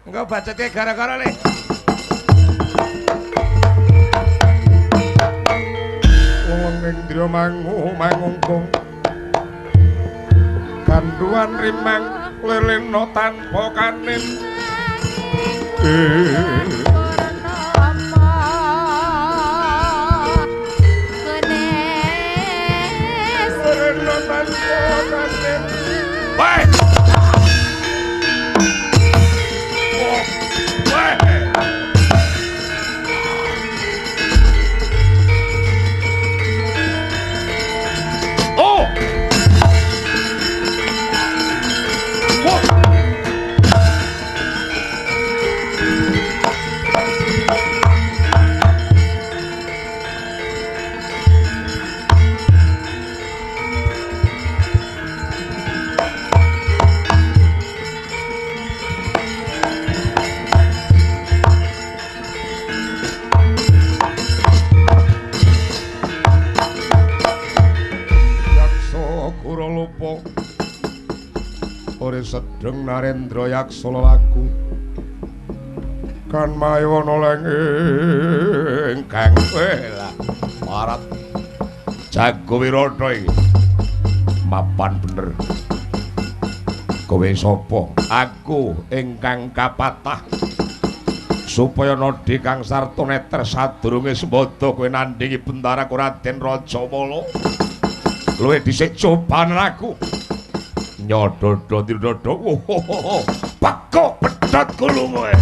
Engko bacete gara-gara le. Wong Indra mangungkung. Kanduan rimang lelena tanpa kanin. Sedeng Narendra Yaksa lelaku kan mayono leng ingkang lah parat jago wirata iki mapan bener kowe sapa aku ingkang kapatah supaya nadi kang sarta neter sadurunge sembada kowe nandhingi bendara Raden Rajamala luwih dhisik cobanen aku nyododo dirdodo pakok pedhot kulunge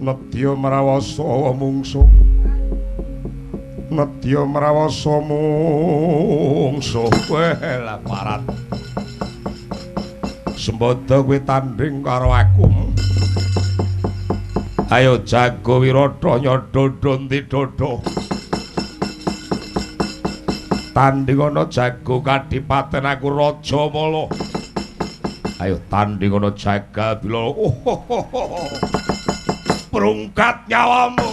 Nedya mrawasa mungsuh Nedya mrawasa mungsuh lah parat Sembada kowe tanding karo aku Ayo jago wirata nyododo ndidodo Tanding ana jago kadipaten aku Raja Mala Ayo tanding ana jagal bila perungkat nyawamu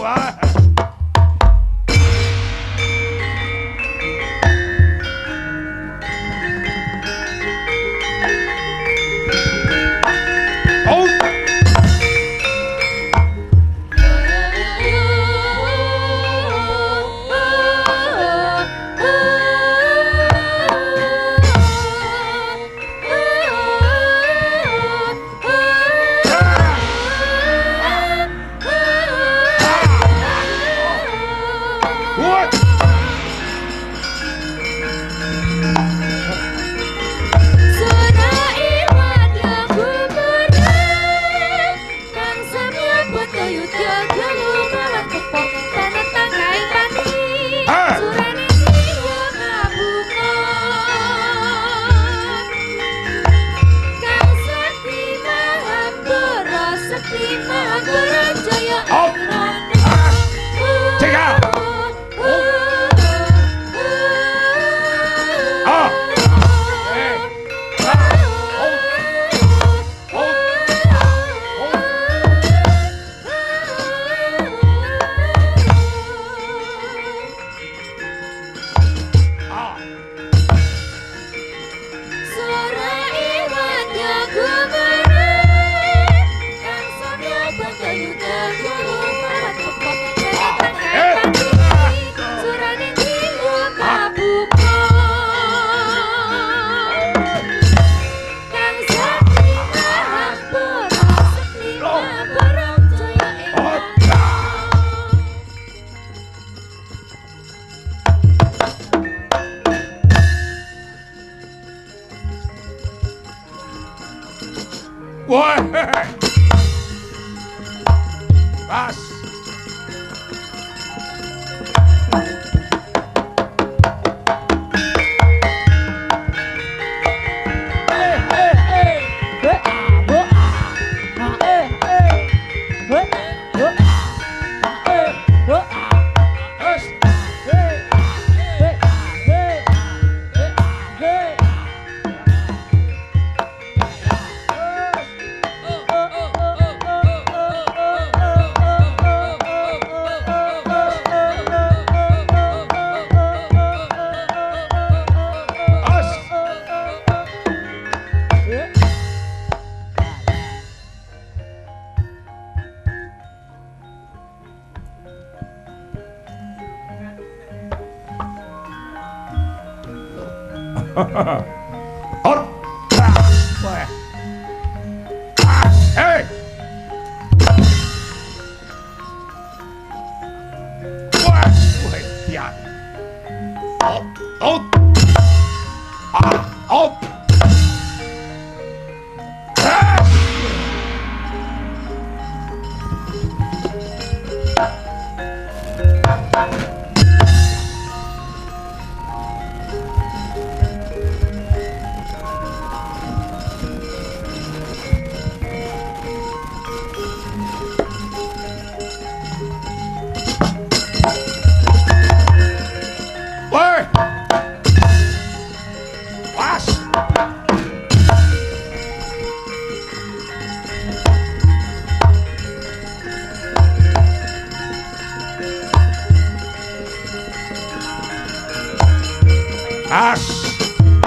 As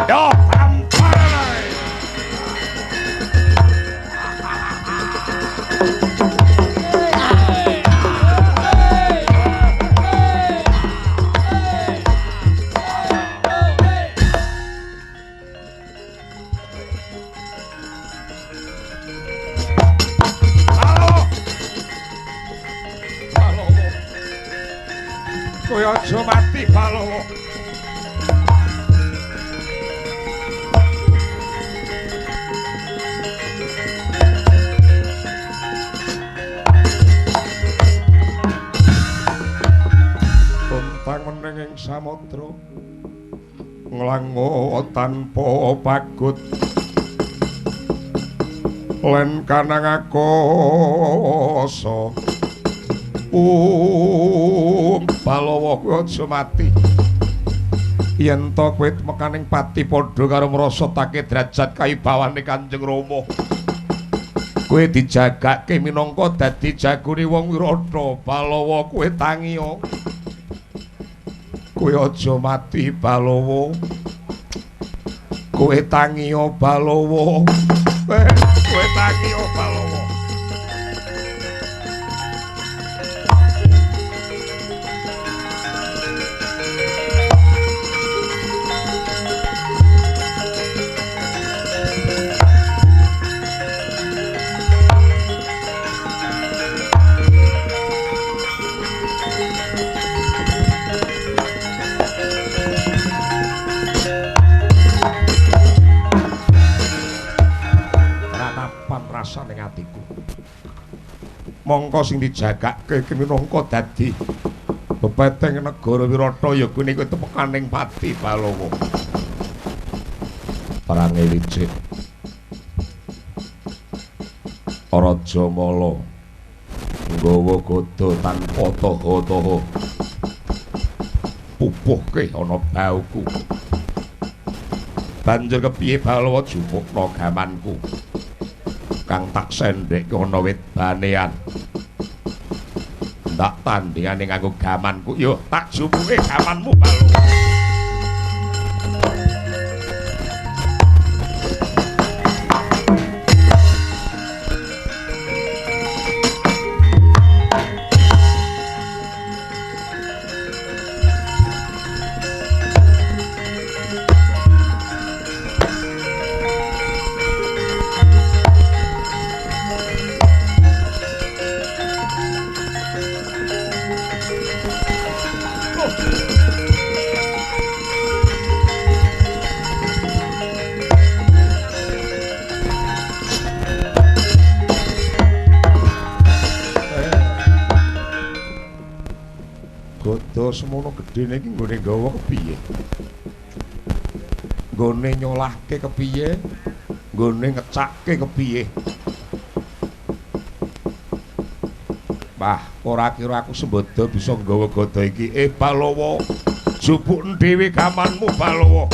yo tampar. Kowe aja mati Balowo. Tuntang meneng ing samudra nglango tanpa pagut len kanang akasa. Balowo kowe aja mati. Yen to kowe mekaning pati padha karo mrasatake derajat kaibawane Kanjeng Rama. Kowe dijagake minangka dadi jagone wong Wirata. Balowo kowe tangiya. Kowe aja mati Balowo. Kowe tangiya Balowo. Kowe tangiya Balowo. Ning atiku mongko sing dijagake minangka dadi bebeteng negara Wirata ya kuwi niku tepekaning pati Balowo. Perange licik Raja Mala nggawa gada tanpa taha-taha pupuhke ana bauku. Banjur kepiye Balowo jupukna gamanku kang tak sendhek ana wit banean. Ndak tandingane nganggo gamanku yo tak jupuke gamanmu Balowo. Semono gedene iki nggone gawa kepiye? Nggone nyolahke kepiye? Nggone ngecakke kepiye? Bah, ora kira aku sembodo bisa nggawa gada iki. Balowo, jupuk dhewe gamanmu Balowo.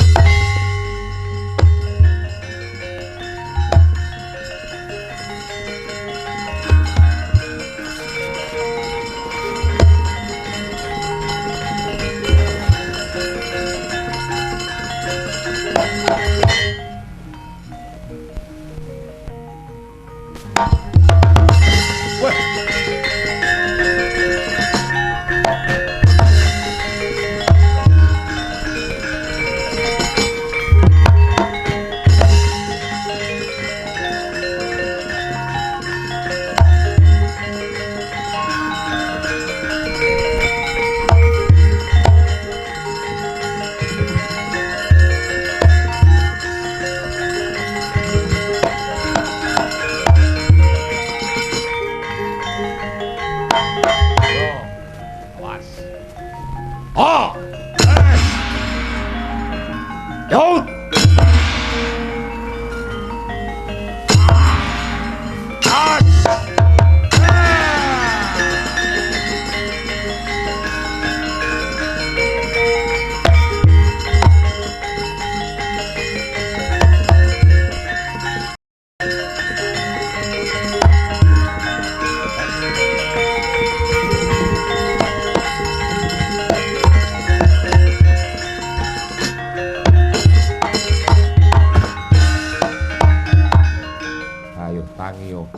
Tangiyo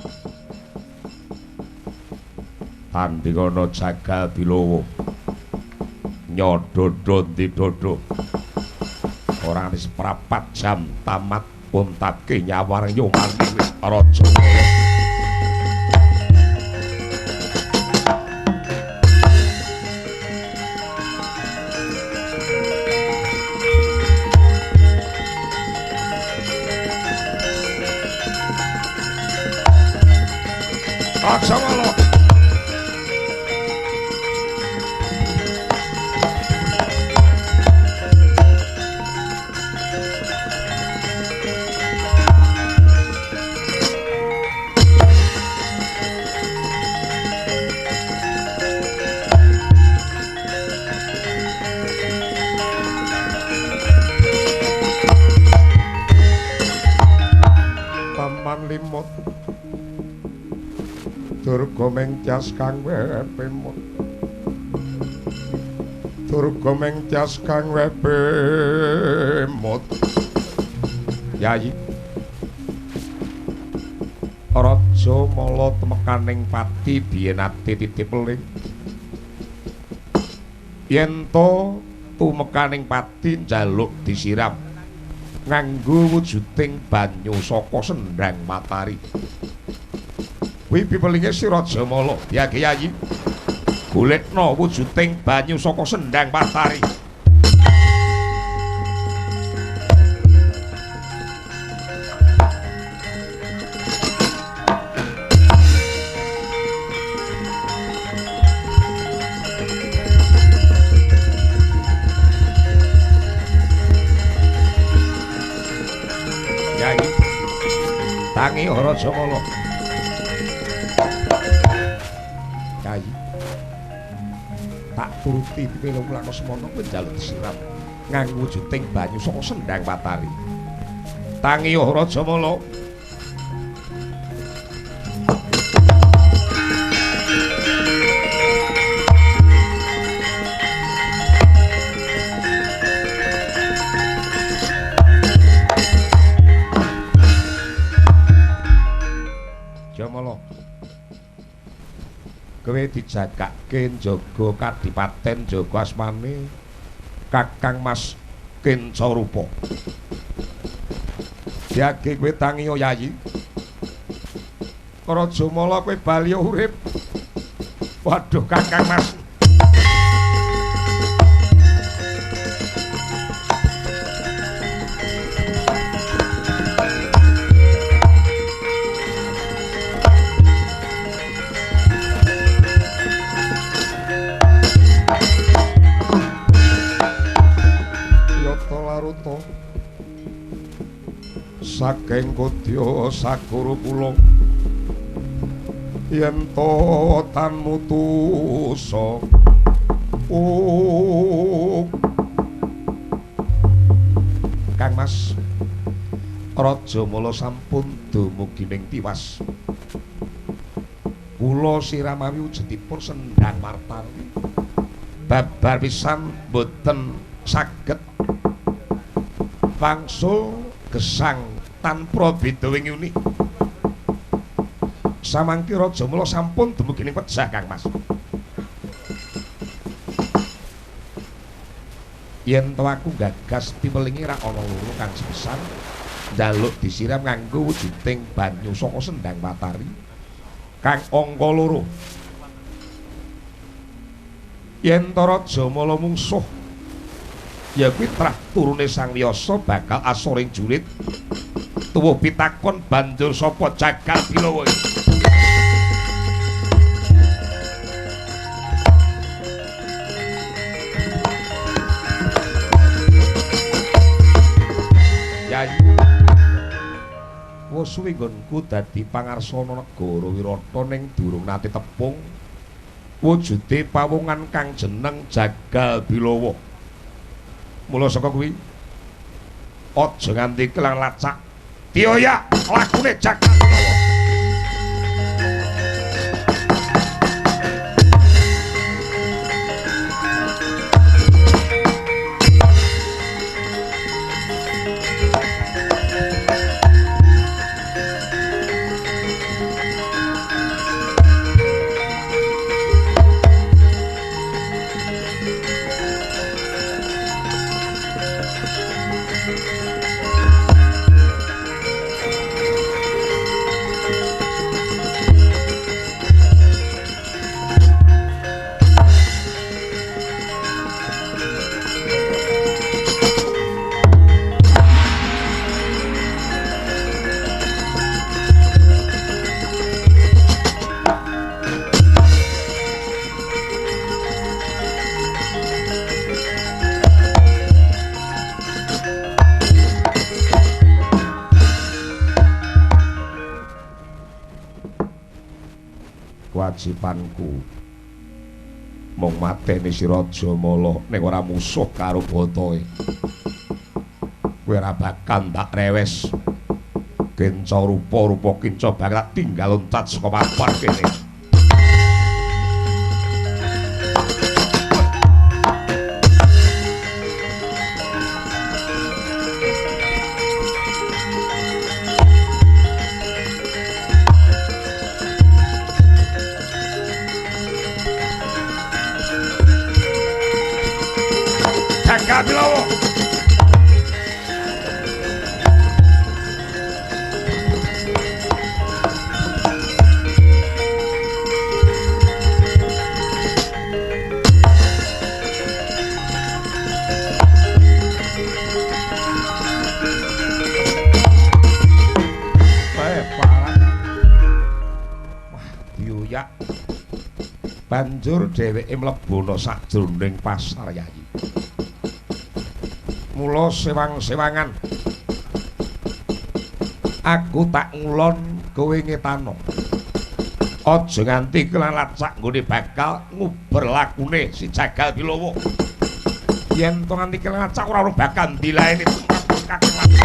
tandingana Jagal Bilowo nyododo didodo ora wis prapat jam tamat puntake nyawar nyumani raja Aja ngono. Paman limut Durga mengtias kang wepemut Durga mengtias kang wepemut Yayi Raja Mala temekaning pati biyen ati titip eling yen to tumekaning pati njaluk disiram nganggo wujuding banyu saka sendhang matari kuwi pipelinge si Raja Mala ya Yayi golekna wujuding banyu saka sendhang matari Yayi tangi Raja Mala Yayi tak turuti dipelung lan semana kuwi njaluk disiram nganggo wujuding banyu saka sendhang matari tangi Raja Mala Jamala kowe dijagake njaga kadipaten jaga asmane Kakang Mas Kencarupa diage kowe tangi Yayi Raja Mala kowe bali urip waduh Kakang Mas Laruta saking kodya sagara kula yen to tan mutusa Kang Mas Raja Mala sampun dumugi ning tiwas kula siramawi wujudipun sendhang martani babar pisan boten saged wangsul gesang tanpa beda winguni samangke Raja Mala sampun dumugi ning wejah Kang Mas yen to aku gagas pimelingi ra ana loro kang sepisan njaluk disiram nganggo wujuding banyu saka sendhang matari kang angka loro yen to Raja Mala mungsuh ya kuwi trah turune Sang Wiyasa bakal asoring jurit tuwuh pitakon banjur sapa Jagal Bilowo Yayi wis suwi nggonku dadi pangarsana negara Wirata ning durung nate tepung wujude pawongan kang jeneng Jagal Bilowo mula saka kuwi aja nganti kelang lacak dioyak lakune Jagal Bilowo kewajibanku mung mateni si Raja Mala ning ora musuh karo botoe. Kowe ora bakal tak rewes. Kinca rupa kinca bakal tinggal loncat saka papan kene. Bilawa diuyak banjur dheweke mlebuna sajroning pasar Yayi. Mula sewang-sewangan aku tak ngulon kowe ngetano aja nganti kelalacak nggone bakal nguber lakune si Jagal Bilawa. Yen to nganti kelalacak ora bakal dilaeni kakek.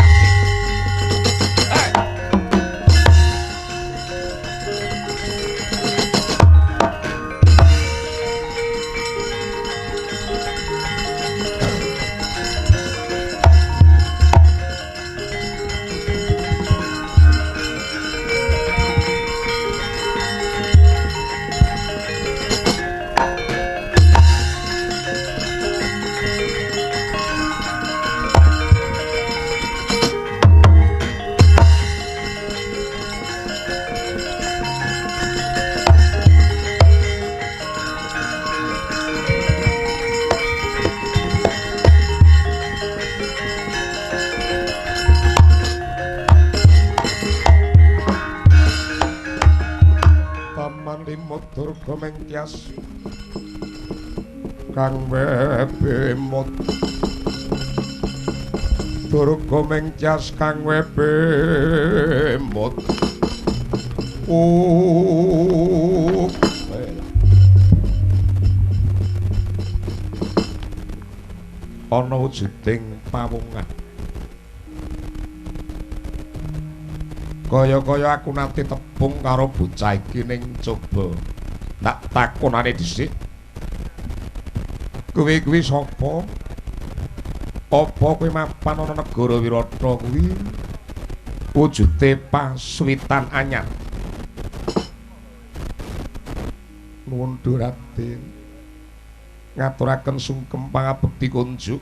Mengkias kang webemot durga mengkias kang webemot ana wujuding pawungan kaya-kaya aku nate tepung karo bocah iki ning coba. Tak takonane dhisik. Kowe kuwi sapa? Apa kowe mapan ana negara Wirata kuwi? Wujude pasuwitan anyar. Nuwun Raden. Ngaturaken sungkem pangabekti kunjuk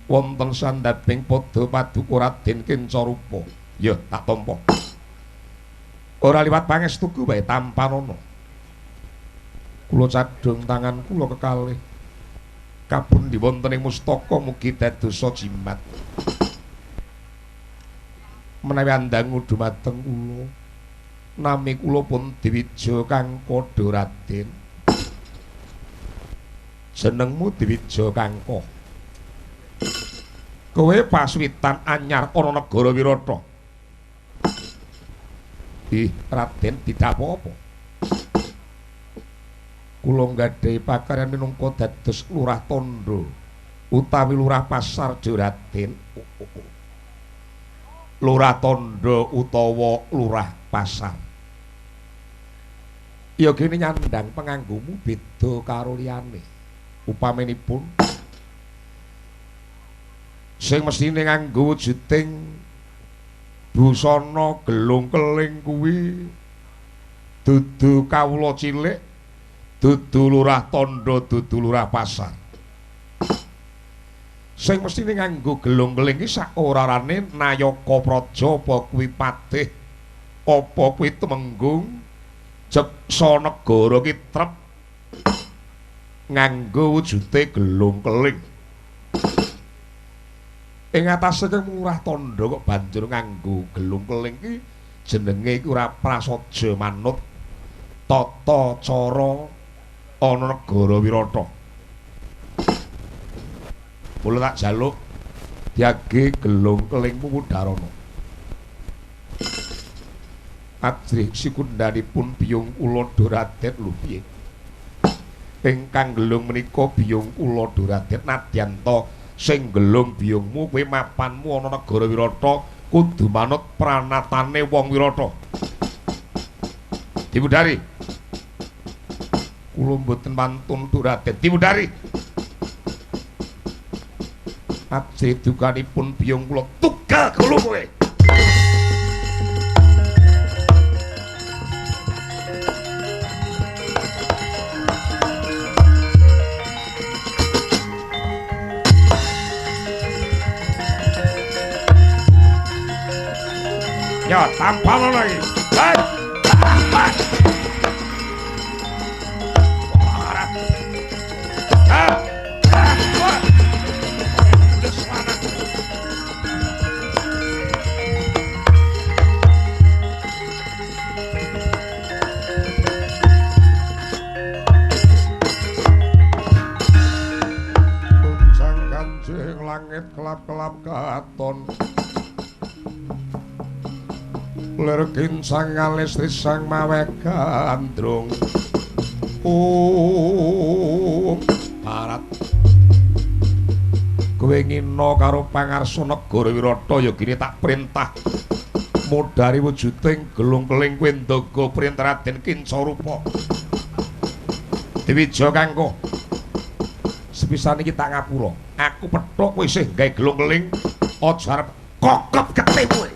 wonten sandhaping padha paduka Raden Kencarupa. Ya tak tampa. Ora liwat pangestuku wae tampanana. Kula cadhong tangan kula kekalih kapundi wonten ing mustaka mugi dadosa jimat menawi andangu dumateng kula nami kula pun Diwija kang padha Raden. Jenengmu Diwija Kangka. Kowe pasuwitan anyar ana negara Wirata. Ih Raden tidak apa-apa. Kula nggadhahi pakaryan minangka dados lurah tondo utawi lurah pasar Raden. Lurah tondo utawa lurah pasar. Ya gene nyandang penganggumu beda karo liyane. Upaminipun sing mestine nganggo wujuding busana gelung keling kuwi dudu kawula cilik, dudu lurah tondo, dudu lurah pasar. Sing mestine nganggo gelung keling iki sak orarane nayaka praja apa kuwi patih apa kuwi temenggung jeksa negara ki trep nganggo wujude gelung keling. Ing atase lurah tondo kok banjur nganggo gelung keling ki jenenge iki ora prasaja manut tata cara ana negara Wirata. Mula tak jaluk diage gelung kelingmu Wudarana. Ajrih sikundanipun biyung kula Raden lho piye. Ingkang gelung menika biyung kula Raden nadyan ta sing gelung biyungmu kowe mapanmu ana negara Wirata kudu manut pranatane wong Wirata. Dibudari. Kula mboten mantun Raden. Dibudari. Ajrih dukanipun biyung kula tugal kula kowe. Ya, tampal lagi. Hei! Gunjang kanjeng langit kelap-kelap katon. Ler kincang alis trisang mawe gandrung barat kowe ngina karo pangarsa negara Wirata ya gini tak perintah modari wujuding gelung-keling kowe ndaga perintah Raden Kincarupa Dwija Kangka sepisan iki tak ngapura aku pethuk kowe isih gawe gelung-keling aja arep kokop getih kowe.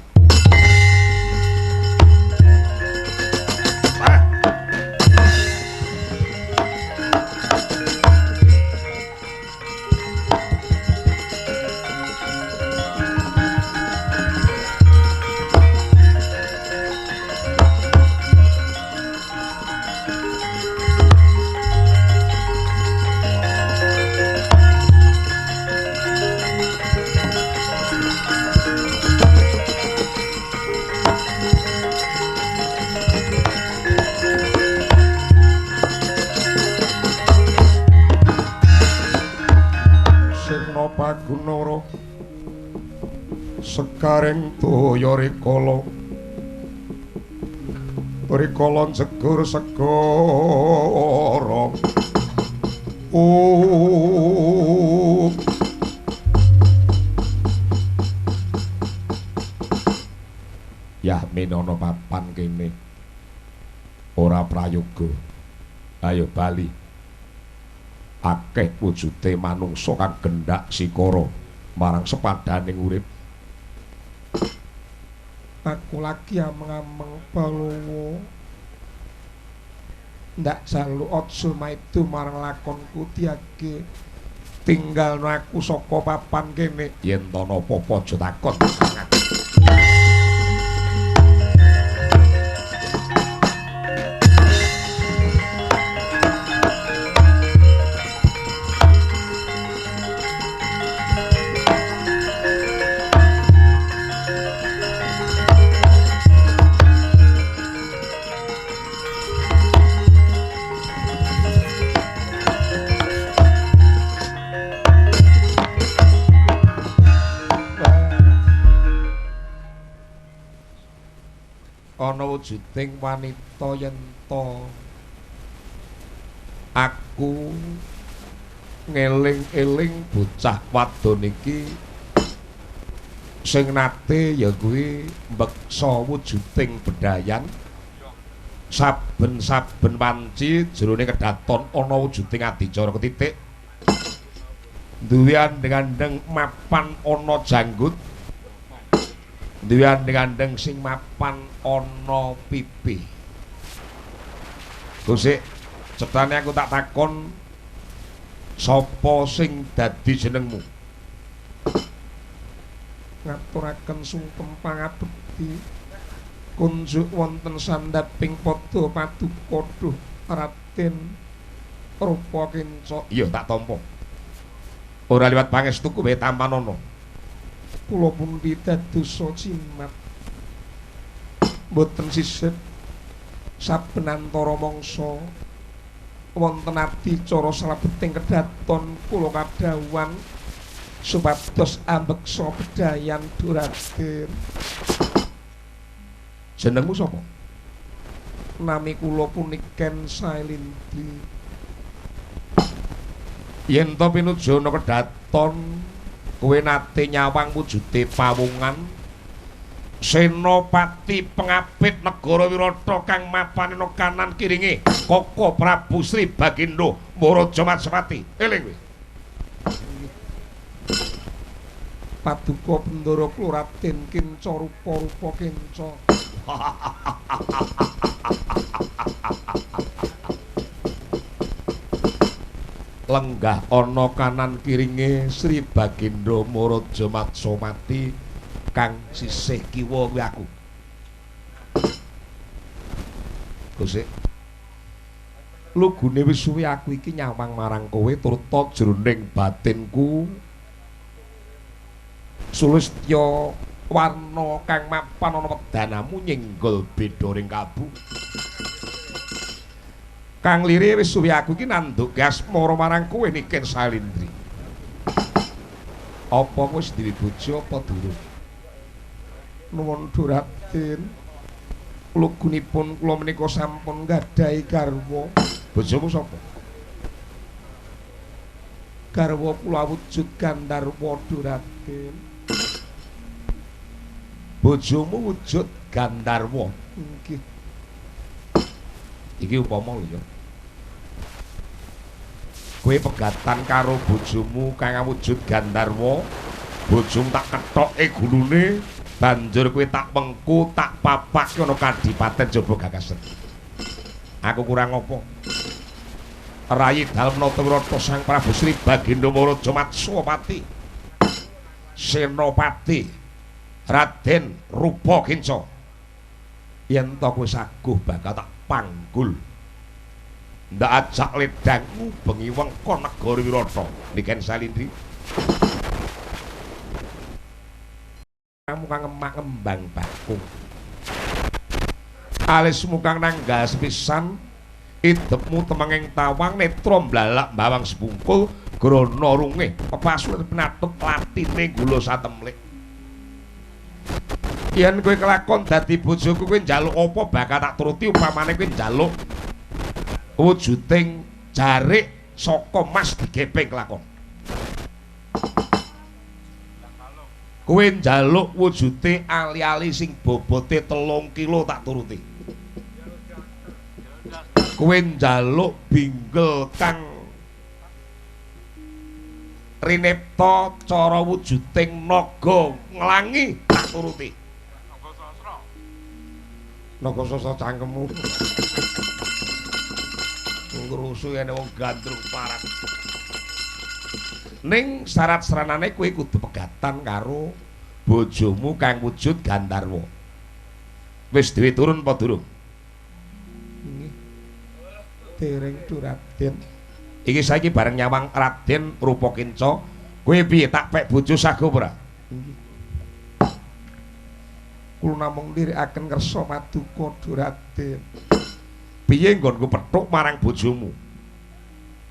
Pagunara sekaring toya rikala rikala jegur segara Yah menono papan kene ora prayoga ayo bali akeh wujude manungsa kang gendhak sikara marang sepadaning urip. Aku lagi ameng-ameng Balawa. Ndak jalu aja maido marang lakonku tiage. Tinggalno aku saka papan kene. Yen ta napa-apa aja takon. Ana wujuding wanita yen ta aku ngeling-eling bocah wadon iki sing nate ya kuwi mbeksa wujuding bedayan saben-saben wanci jerone kedaton ana wujuding adicara ketitik duwe andeng-andeng mapan ana janggut duwe andeng-andeng sing mapan ana pipi. Gusik, cetane aku tak takon sapa sing dadi jenengmu? Ngaturaken sungkem pangabekti kunjuk wonten sandhaping pada paduka duh Raden Rupa Kinca. Iya tak tampa. Ora liwat pangestuku wae tampanana. Kula pundi dadosa cimat. Mboten sisih saben antara mangsa wonten adicara salabeting kedaton kula kadhawuhan supados ambeksa bedayan Duraden. Jenengmu sapa? Nami kula puniken Sailindri. Yen to pinuju ana kedaton kowe nate nyawang wujude pawungan Senopati pengapit negara Wirata kang mapan ana kanan kiringe Koko Prabu Sri Bagindo Maraja Matsapati. Eling kowe. Paduka Bendara Kloraden Kinca rupa-rupa Kinca. Lenggah ana kanan kiringe Sri Bagindo Maraja Matsapati kang sisih kiwa kuwi aku. Gusik. Lugune wis suwi aku iki nyawang marang kowe turta jroning batinku. Sulistya warna kang mapan ana wedanamu nyenggol beda ring kabu. Kang lire wis suwi aku iki nanduk asmara marang kowe Niken Salindri. Apa wis duwe bojo apa durung? Nuwun Raden. Lugunipun kula menika sampun gadhahi garwa. Bojomu sapa? Garwa kula wujud Gandarwa Raden. Bojomu wujud Gandarwa. Nggih. Iki upama lho ya. Kowe pegatan karo bojomu kang wujud Gandarwa, bojomu tak kethoke gulune, banjur kowe tak pengku, tak papake ana Kadipaten Jaba Gagasen. Aku kurang apa? Rayi Dalmnata Wirata Sang Prabu Sri Bagindo Maraja Matsapati, Senopati Raden Rupa Kinca. Yen to kowe saguh bakal tak panggul. Ndak ajak ledangmu bengi wengkon negara Wirata. Niken Salindri. Kamu kang ngemak ngembang bakung. Alismu kang nanggal sepisan, idepmu temenging tawang, netra mblalak bawang sepungkul, grana rungih, pepasul penatut latine gula satemlik. Yen kowe kelakon dadi bojoku kowe njaluk apa bakal tak turuti upamane kowe njaluk wujuding jarik saka mas digepeng kelakon. Kowe njaluk wujude ali-ali sing bobote 3 kilo tak turuti. Kowe njaluk binggel kang rinepta cara wujuding naga nglangi tak turuti. Naga sasra cangkemmu. Ngrusu yen wong gandrung parat. Ning syarat seranane kowe kudu pegatan karo bojomu kang wujud Gandarwa. Wis duwe turun apa durung? Nggih. Dereng Raden. Iki saiki bareng nyawang Raden Rupa Kinca, kowe piye tak pek bojo sago ora? Nggih. Kula namung ndirikaken kersa maduka Raden. Piye nggonku pethuk marang bojomu?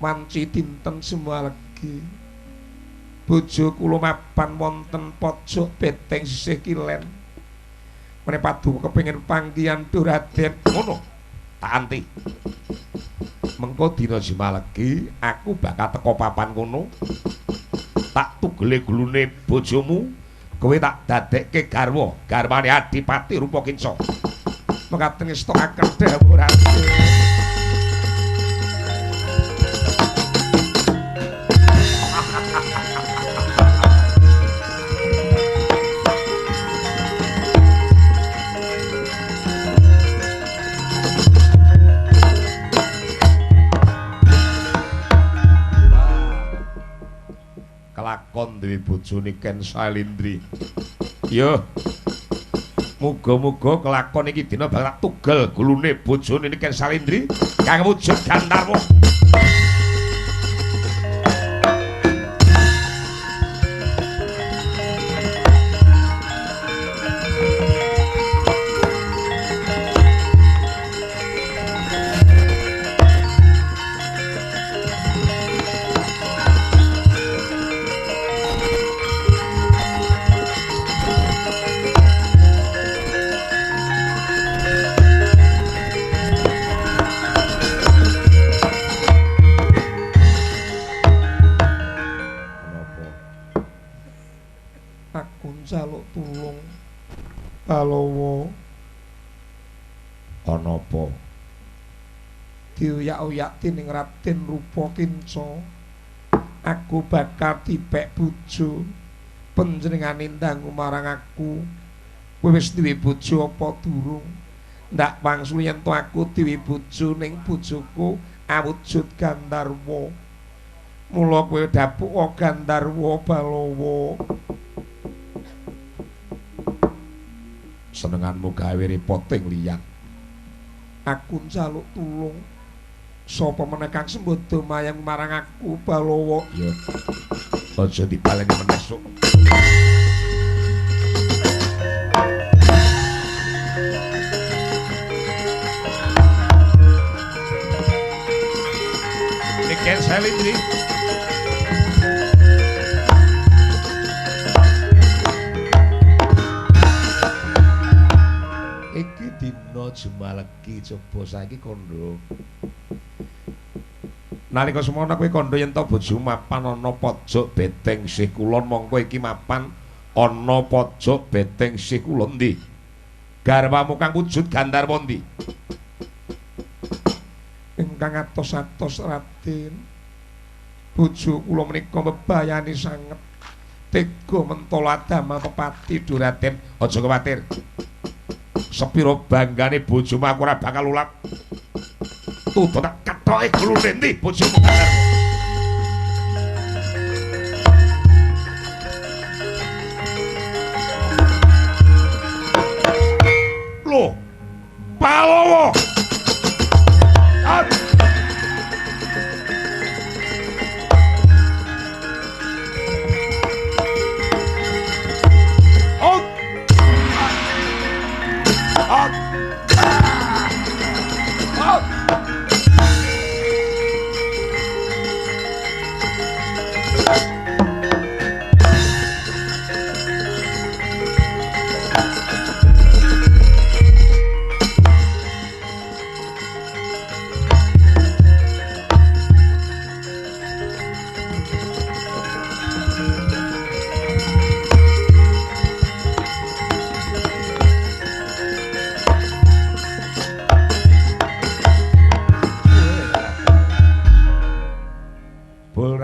Manci dinten Semalegi. Bojo kula mapan wonten pojok beteng sisih kilen. Meneh paduka kepengin panggihan Raden. Ngono. Tak anti. Mengko dina Semalegi aku bakal teko papan kono. Tak tugele gulune bojomu. Kowe tak dadekke garwa, garwane Adipati Rupa Kinca. Mekaten ngestokaken dawuh Raden. Kelakon duwe bojo Niken Salindri. Yo. Muga-muga kelakon iki dina bakal tugel gulune bojone Niken Salindri kang wujud Gandarwa. tulung. Balawa. Ana apa? Diuyak-uyak dening Raden Rupakinca. Aku bakal dipek bojo. Panjenengane ndangu marang aku. Kowe wis duwe bojo apa durung? Ndak wangsul yen to aku duwe bojo ning bojoku awujud Gandharwa. Mula kowe dapuk Gandharwa Balawa. Senenganmu gawe repoting liyan. Aku njaluk tulung. Sapa meneh kang sembodo mayang marang aku Balawa? Ya. Aja dipaleni meneh sok. Niken Salindri. Iki dina Jumalegi coba saiki kandha. Nalika semana kowe kandha yen ta bojo mapan ana pojok beteng sih kulon mongko iki mapan ana pojok beteng sih kulon ndi? Garwamu kang wujud Gandharwa ndi? Ingkang atos-atos Raden. Bojo kula menika mbebayani sanget. Tega mentala damel pepati Raden. Aja kuwatir. Sepiro banggane bojomu aku ora bakal ulat. Tutu tak kethoke glune ndi bojomu Gandharwa. Loh. Balawa.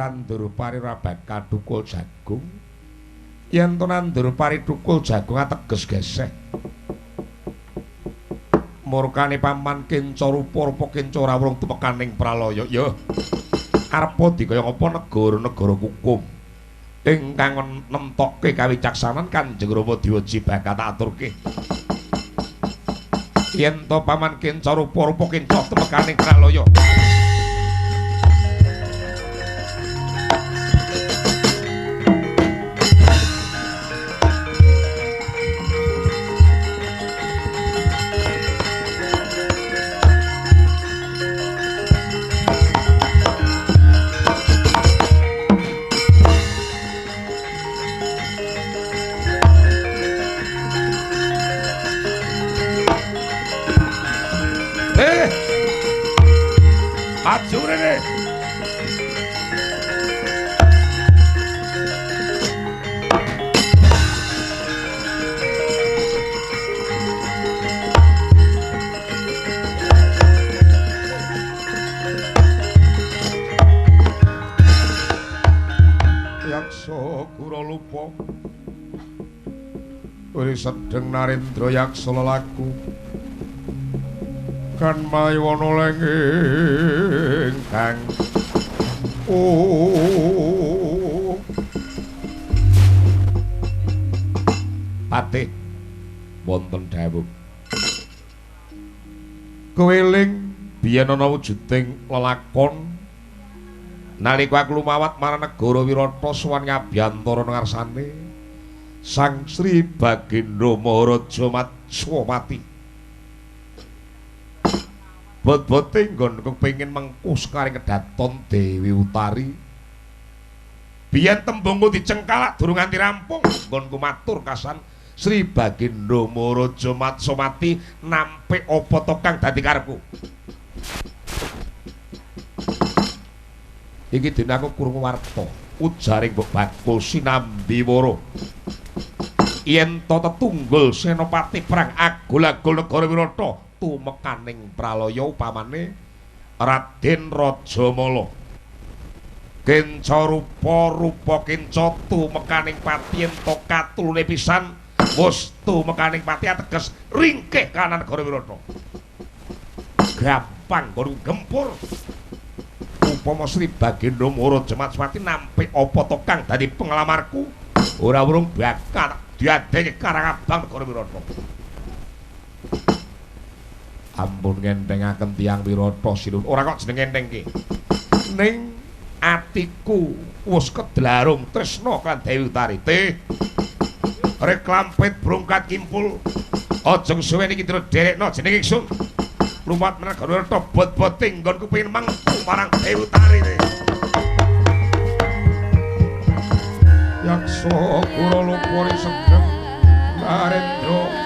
Nandurpari ora bakal thukul jagung. Yen to Nandurpari thukul jagung ateges geseh. Murkane paman Kincarupa rupa Kinca ora wurung tumekaning pralaya. Ya. Arep dikaya apa negara-negara hukum ingkang nemtokke kawicaksanan Kanjeng Rama Diwaji bakal tak aturke. Yen to paman Kincarupa rupa Kinca tumekaning pralaya. Sedeng Narendra Yaksa lelaku kan maywana lenging kang Patih wonten dawuh keweling biyen ana wujuding lelakon nalika aku lumawat marang negara Wirata sowan ngabiyantara ngarsane Sang Sri Bagendra Maharaja Matswapati. Bot-bote nggonku kepengin mengku sekaring kedaton Dewi Utari. Biyen tembungku dicengkalak durung nganti rampung nggonku matur kasan Sri Bagendra Maharaja Matswapati nampik apa to kang dadi karepku. Iki dene aku krungu warta ujaring Mbok Bakul sinambi wara. yen to tetunggul senopati perang agul-agul negara Wirata tumekaning pralaya upamane Raden Rajamala kenca rupa kenca tumekaning pati yen to katulune pisan wus tumekaning pati ateges ringkih kanan negara Wirata gampang nggon gempur upama Sri Bagendra Maraja Matswati nampik apa to kang dadi penglamarku ora urung bakal diadeng Karangabang negara Wirata. Ampun ngentengaken tiyang Wirata Sinuwun. Ora kok jeneng ngentengke. Ning atiku wis kedlarung tresna kan Dewi Utarite. Reklampit brongkat kimpul. Aja suwene iki derekno jeneng ingsun. Lumat meneh negara Wirata bot-boting nggonku pengin mangku marang Dewi Utarite. Yaksa Kuralupuri Segem Narendra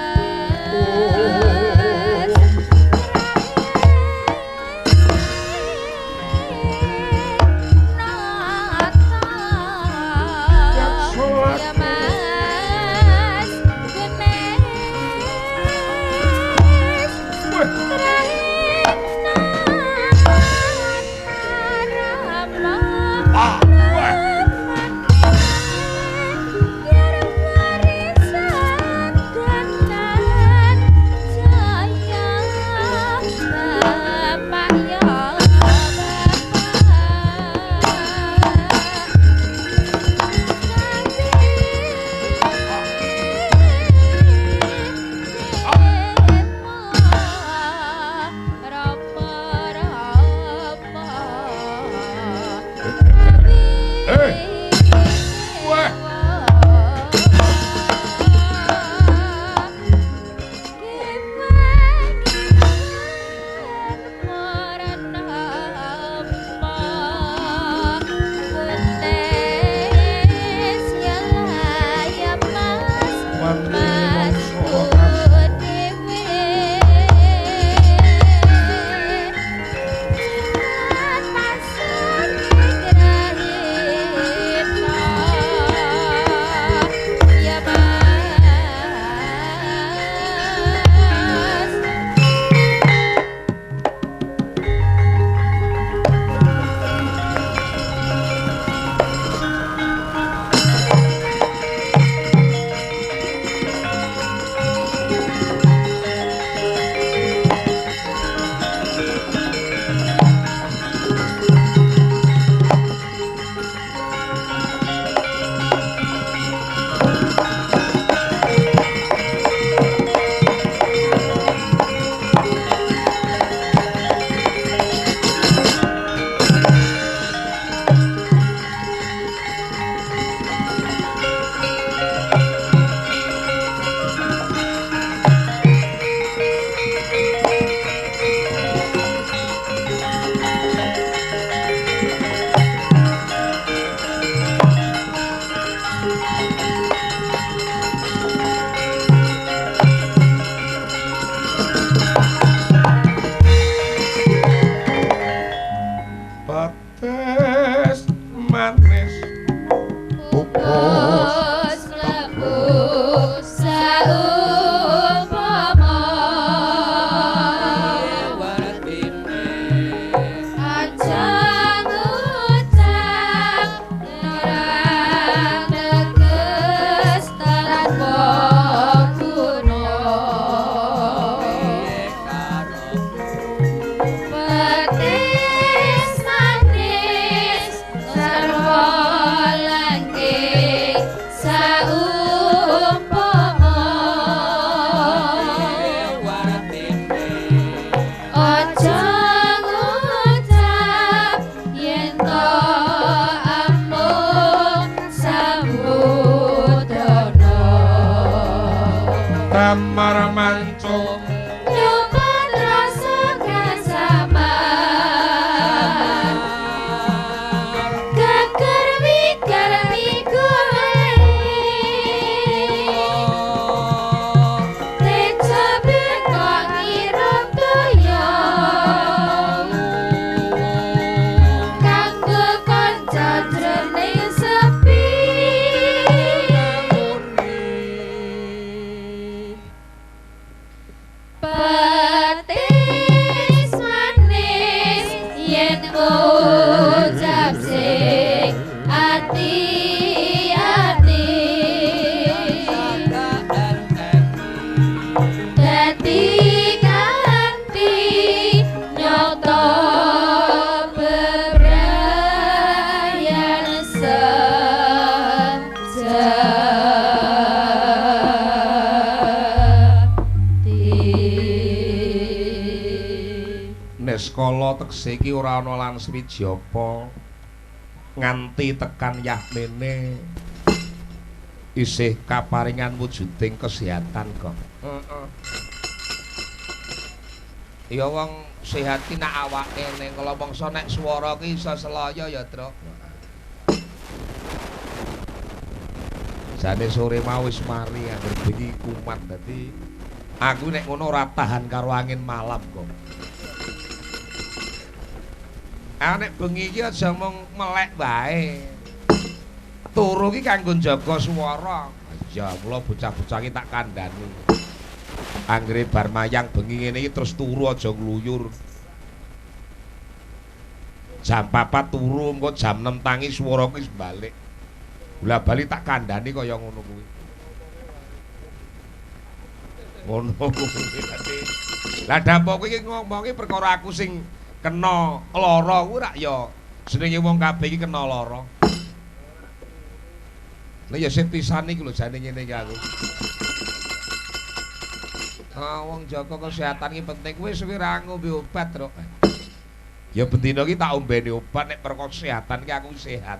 Baskala tekse iki ora ana lan swiji apa nganti tekan Yahmene isih kaparingan wujuding kesehatan kok. Heeh. Ya wong sehat ki nak awake ning kala mangsa nek swara ki iso selaya ya, Truk. Jane sore mau wis mari anggere bengi kumat dadi aku nek ngono ora tahan karo angin malam kok. Nek bengi iki aja mung melek wae. Turu ki kanggo njaga swara. Ya, mula bocah-bocah ki tak kandhani. Anggere bar mayang bengi ngene iki terus turu aja ngluyur. Jam 4 turu engko jam 6 tangi swara ki wis balik. Bola-bali tak kandhani kaya ngono kuwi. Ngono kuwi dadi. Lah dapo kowe iki ngomongi perkara aku sing kena lara kuwi rak ya jenenge wong kabeh iki kena lara. Lah ya sing pisan iki lho jane ngene iki aku. Wong jaga kesehatan iki penting. Wis suwe ra ngombe obat, Truk. Ya bendina iki tak ombeni obat nek perkara kesehatan iki aku sehat.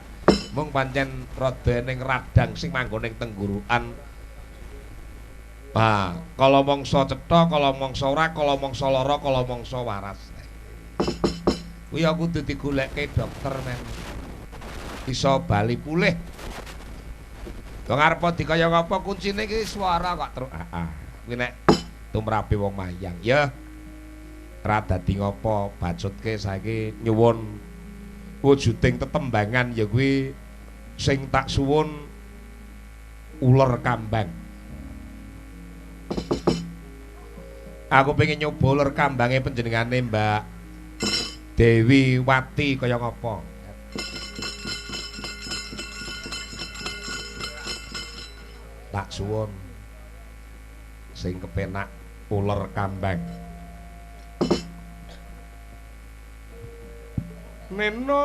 Mung pancen rada ning radang sing manggon ning tenggorokan. Kala mangsa cetha, kala mangsa ora, kala mangsa lara, kala mangsa waras. Kuwi aku kudu digolekke dokter men. Iso bali pulih. Wong arep dikaya ngapa kuncine iki swara kok Truk. Kuwi nek tumrape wong mayang ya. Ora dadi ngapa bacutke saiki nyuwun wujuding tetembangan ya kuwi sing tak suwun uler kambang. Aku pengen nyoba uler kambange panjenengane Mbak Dewi Wati kaya ngapa. Tak suwun sing kepenak uler kambang. Neno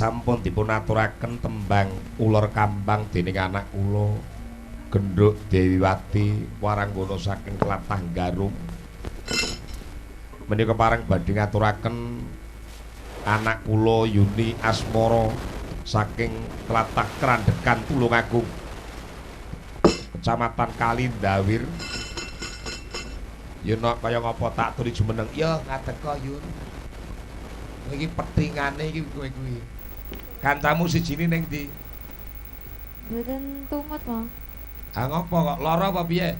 sampun dipun aturaken tembang uler kambang dening anak kula Genduk Dewiwati waranggana saking tlatah Garum. Menika pareng badhe ngaturaken anak kula Yuni Asmara saking tlatah Krandekan Tulungagung Kecamatan Kalindawir. Yen kaya ngapa tak turi jumeneng ya ngateka Yun. Iki petingane iki kowe kuwi. Kancamu sijine ning ndi? Mboten tumut, Mo. Ah ngopo kok lara apa piye?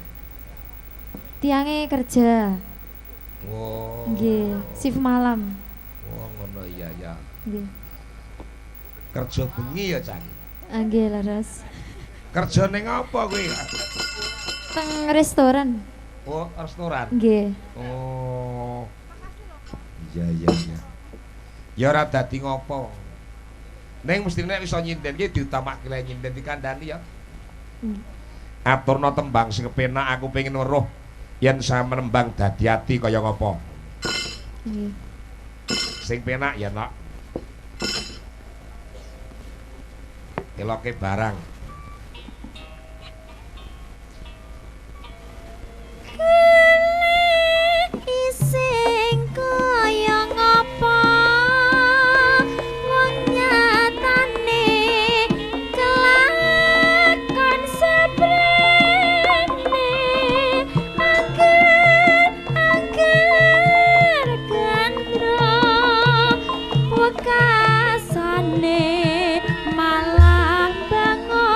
Tiange kerja. Oh. Nggih, shift malam. Oh ngono iya ya. Nggih. Kerja bengi ya, Cang. Nggih, leres. Kerja ning apa kowe? Teng restoran. Oh, restoran. Nggih. Oh. Iya iya iya. Ya ora dadi ngopo. Ning mesti nek iso nyinden ki diutamakake le nyinden dikandani ya. Aturna tembang sing kepenak aku pengin weruh yen samembang dadi ati kaya ngapa. Nggih. Sing penak ya, Nok. Eloke barang. Ising kaya ngapa wong nyatane kelakon sebrene angger gandro wekasane malah bangun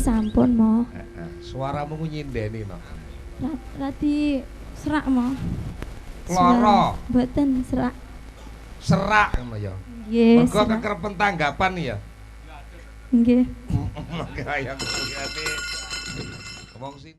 sampun mo. Suaramu nyindeni no. Radi serak mo. Lara. Mboten serak. Serak ngono ya. Nggih. Mergo kekerpen tanggapan ya. Nggih. Kayak ngene. Ngomong sih.